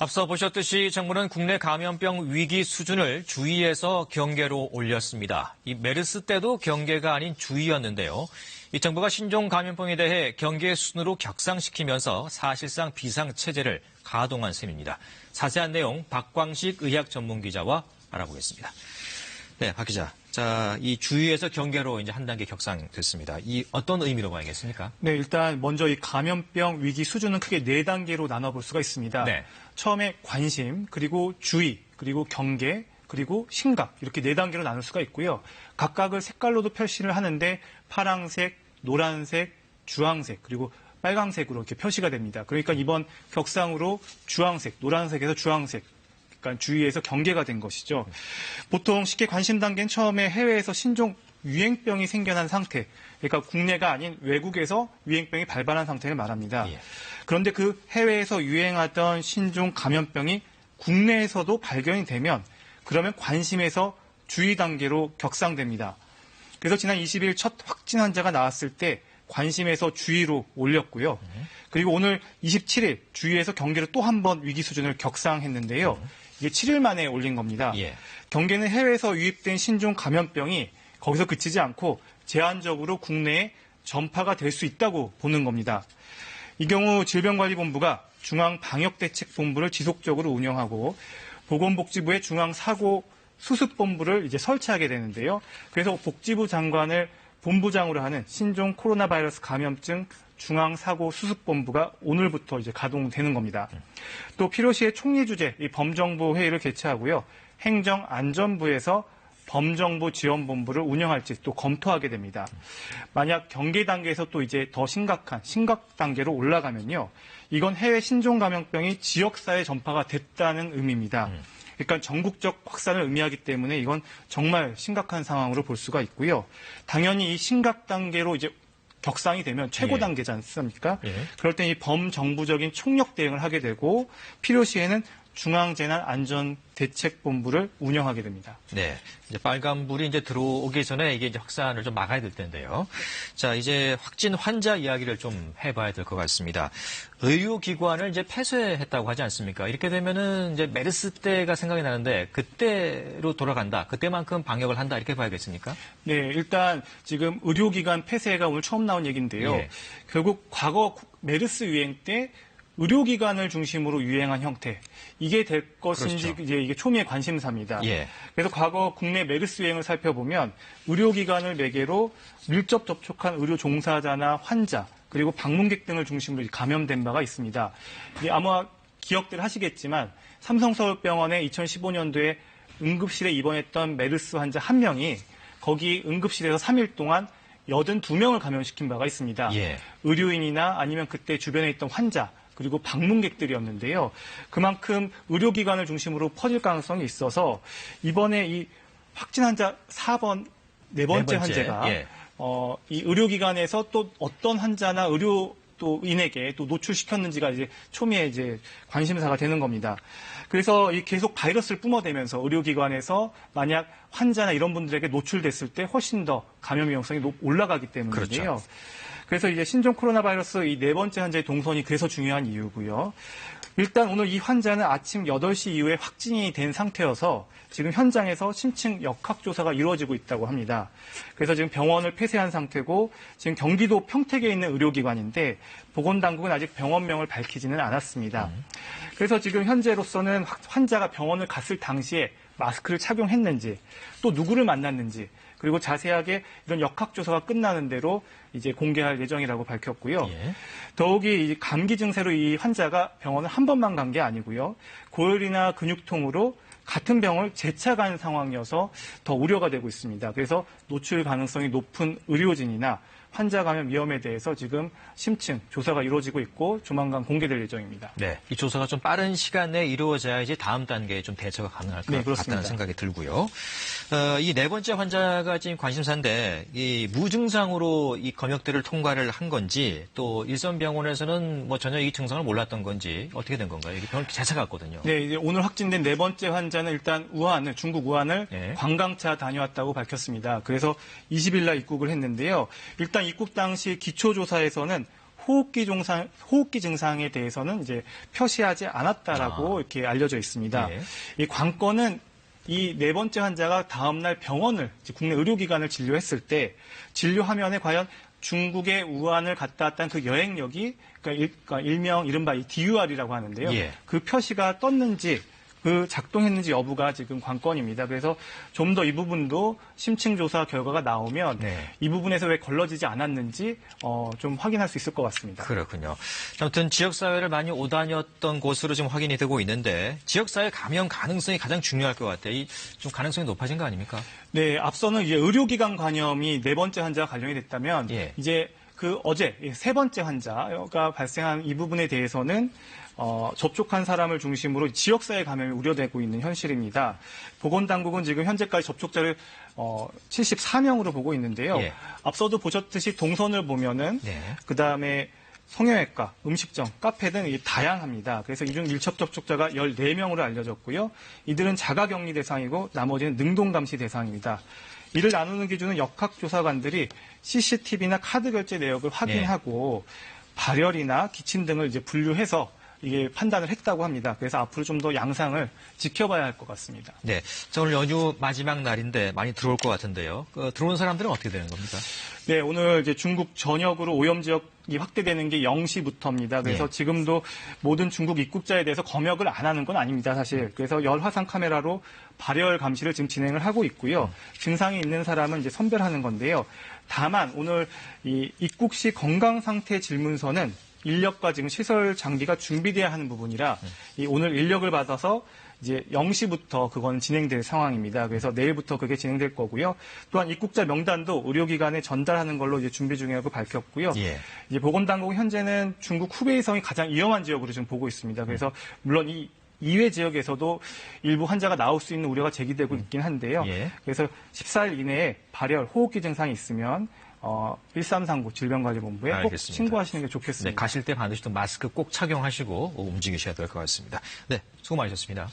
앞서 보셨듯이 정부는 국내 감염병 위기 수준을 주의에서 경계로 올렸습니다. 이 메르스 때도 경계가 아닌 주의였는데요. 이 정부가 신종 감염병에 대해 경계 수준으로 격상시키면서 사실상 비상체제를 가동한 셈입니다. 자세한 내용 박광식 의학 전문기자와 알아보겠습니다. 네, 박 기자. 자, 이 주의에서 경계로 이제 한 단계 격상됐습니다. 이 어떤 의미로 봐야겠습니까? 네, 일단 먼저 이 감염병 위기 수준은 크게 4단계로 나눠볼 수가 있습니다. 네. 처음에 관심, 그리고 주의, 그리고 경계, 그리고 심각 이렇게 4단계로 나눌 수가 있고요. 각각을 색깔로도 표시를 하는데 파랑색, 노란색, 주황색, 그리고 빨강색으로 이렇게 표시가 됩니다. 그러니까 이번 격상으로 주황색, 노란색에서 주황색, 그러니까 주의에서 경계가 된 것이죠. 보통 쉽게 관심 단계는 처음에 해외에서 신종 유행병이 생겨난 상태, 그러니까 국내가 아닌 외국에서 유행병이 발발한 상태를 말합니다. 그런데 그 해외에서 유행하던 신종 감염병이 국내에서도 발견이 되면 그러면 관심에서 주의 단계로 격상됩니다. 그래서 지난 20일 첫 확진 환자가 나왔을 때 관심에서 주의로 올렸고요. 그리고 오늘 27일 주의에서 경계로 또 한 번 위기 수준을 격상했는데요. 이게 7일 만에 올린 겁니다. 경계는 해외에서 유입된 신종 감염병이 거기서 그치지 않고 제한적으로 국내에 전파가 될 수 있다고 보는 겁니다. 이 경우 질병관리본부가 중앙방역대책본부를 지속적으로 운영하고 보건복지부의 중앙사고수습본부를 이제 설치하게 되는데요. 그래서 복지부 장관을 본부장으로 하는 신종 코로나 바이러스 감염증 중앙사고수습본부가 오늘부터 이제 가동되는 겁니다. 또 필요시에 총리 주재 이 범정부 회의를 개최하고요. 행정안전부에서 범정부 지원본부를 운영할지 또 검토하게 됩니다. 만약 경계 단계에서 또 이제 더 심각 단계로 올라가면요. 이건 해외 신종 감염병이 지역사회 전파가 됐다는 의미입니다. 그러니까 전국적 확산을 의미하기 때문에 이건 정말 심각한 상황으로 볼 수가 있고요. 당연히 이 심각 단계로 이제 격상이 되면 최고 단계지 않습니까? 그럴 때 이 범정부적인 총력 대응을 하게 되고 필요시에는 중앙재난안전대책본부를 운영하게 됩니다. 네. 이제 빨간불이 이제 들어오기 전에 이게 이제 확산을 좀 막아야 될 텐데요. 자, 이제 확진 환자 이야기를 좀 해봐야 될 것 같습니다. 의료기관을 이제 폐쇄했다고 하지 않습니까? 이렇게 되면은 이제 메르스 때가 생각이 나는데 그때로 돌아간다. 그때만큼 방역을 한다. 이렇게 봐야겠습니까? 네. 일단 지금 의료기관 폐쇄가 오늘 처음 나온 얘기인데요. 결국 과거 메르스 유행 때 의료기관을 중심으로 유행한 형태, 이게 될 것인지 이제 이게 초미의 관심사입니다. 그래서 과거 국내 메르스 유행을 살펴보면 의료기관을 매개로 밀접 접촉한 의료 종사자나 환자, 그리고 방문객 등을 중심으로 감염된 바가 있습니다. 아마 기억들 하시겠지만 삼성서울병원에 2015년도에 응급실에 입원했던 메르스 환자 1명이 거기 응급실에서 3일 동안 82명을 감염시킨 바가 있습니다. 의료인이나 아니면 그때 주변에 있던 환자, 그리고 방문객들이었는데요. 그만큼 의료기관을 중심으로 퍼질 가능성이 있어서 이번에 이 확진 환자 4번, 네 번째 환자가 이 의료기관에서 또 어떤 환자나 의료인에게 또 노출시켰는지가 이제 초미의 이제 관심사가 되는 겁니다. 그래서 이 계속 바이러스를 뿜어대면서 의료기관에서 만약 환자나 이런 분들에게 노출됐을 때 훨씬 더 감염 위험성이 올라가기 때문인데요. 그래서 이제 신종 코로나 바이러스 이 4번째 환자의 동선이 그래서 중요한 이유고요. 일단 오늘 이 환자는 아침 8시 이후에 확진이 된 상태여서 지금 현장에서 심층 역학조사가 이루어지고 있다고 합니다. 그래서 지금 병원을 폐쇄한 상태고 지금 경기도 평택에 있는 의료기관인데 보건당국은 아직 병원명을 밝히지는 않았습니다. 그래서 지금 현재로서는 환자가 병원을 갔을 당시에 마스크를 착용했는지 또 누구를 만났는지 그리고 자세하게 이런 역학조사가 끝나는 대로 이제 공개할 예정이라고 밝혔고요. 더욱이 이 감기 증세로 이 환자가 병원을 한 번만 간 게 아니고요. 고열이나 근육통으로 같은 병을 재차 간 상황이어서 더 우려가 되고 있습니다. 그래서 노출 가능성이 높은 의료진이나 환자 감염 위험에 대해서 지금 심층 조사가 이루어지고 있고 조만간 공개될 예정입니다. 네, 이 조사가 좀 빠른 시간 내에 이루어져야지 다음 단계에 좀 대처가 가능할 것 같다는 생각이 들고요. 이 4번째 환자가 지금 관심사인데 이 무증상으로 이 검역대를 통과를 한 건지 또 일선병원에서는 뭐 전혀 이 증상을 몰랐던 건지 어떻게 된 건가요? 이게 병원 재차 갔거든요. 네, 이제 오늘 확진된 4번째 환자는 일단 중국 우한을 관광차 다녀왔다고 밝혔습니다. 그래서 20일 날 입국을 했는데요. 일단 입국 당시 기초조사에서는 호흡기 증상에 대해서는 이제 표시하지 않았다라고 이렇게 알려져 있습니다. 예. 이 관건은 이 네 번째 환자가 다음날 병원을 국내 의료기관을 진료했을 때 진료 화면에 과연 중국의 우한을 갔다 왔다는 그 여행력이 그러니까 일명 이른바 이 DUR이라고 하는데요. 예. 그 표시가 떴는지 그 작동했는지 여부가 지금 관건입니다. 그래서 좀 더 이 부분도 심층 조사 결과가 나오면 네. 이 부분에서 왜 걸러지지 않았는지 좀 확인할 수 있을 것 같습니다. 그렇군요. 아무튼 지역사회를 많이 오다녔던 곳으로 지금 확인이 되고 있는데 지역사회 감염 가능성이 가장 중요할 것 같아요. 이 좀 가능성이 높아진 거 아닙니까? 네, 앞서는 이제 의료기관 감염이 네 번째 환자가 관련이 됐다면 예. 이제 그 어제 세 번째 환자가 발생한 이 부분에 대해서는 접촉한 사람을 중심으로 지역사회 감염이 우려되고 있는 현실입니다. 보건당국은 지금 현재까지 접촉자를 74명으로 보고 있는데요. 예. 앞서도 보셨듯이 동선을 보면은 네. 그다음에 성형외과, 음식점, 카페 등 다양합니다. 그래서 이중 밀접 접촉자가 14명으로 알려졌고요. 이들은 자가격리 대상이고 나머지는 능동감시 대상입니다. 이를 나누는 기준은 역학조사관들이 CCTV나 카드 결제 내역을 확인하고 발열이나 기침 등을 이제 분류해서 이게 판단을 했다고 합니다. 그래서 앞으로 좀 더 양상을 지켜봐야 할 것 같습니다. 네. 자, 오늘 연휴 마지막 날인데 많이 들어올 것 같은데요. 들어온 사람들은 어떻게 되는 겁니까? 네, 오늘 이제 중국 전역으로 오염 지역이 확대되는 게 0시부터입니다. 그래서 네. 지금도 모든 중국 입국자에 대해서 검역을 안 하는 건 아닙니다, 사실. 그래서 열화상 카메라로 발열 감시를 지금 진행을 하고 있고요. 증상이 있는 사람은 이제 선별하는 건데요. 다만 오늘 이 입국 시 건강 상태 질문서는 인력과 지금 시설 장비가 준비돼야 하는 부분이라 이 오늘 인력을 받아서 이제 0시부터 그건 진행될 상황입니다. 그래서 내일부터 그게 진행될 거고요. 또한 입국자 명단도 의료기관에 전달하는 걸로 이제 준비 중이라고 밝혔고요. 예. 이제 보건당국은 현재는 중국 후베이성이 가장 위험한 지역으로 지금 보고 있습니다. 그래서 물론 이 이외 지역에서도 일부 환자가 나올 수 있는 우려가 제기되고 있긴 한데요. 예. 그래서 14일 이내에 발열, 호흡기 증상이 있으면 1339 질병관리본부에 꼭 알겠습니다. 신고하시는 게 좋겠습니다. 네, 가실 때 반드시 또 마스크 꼭 착용하시고 움직이셔야 될 것 같습니다. 네, 수고 많으셨습니다.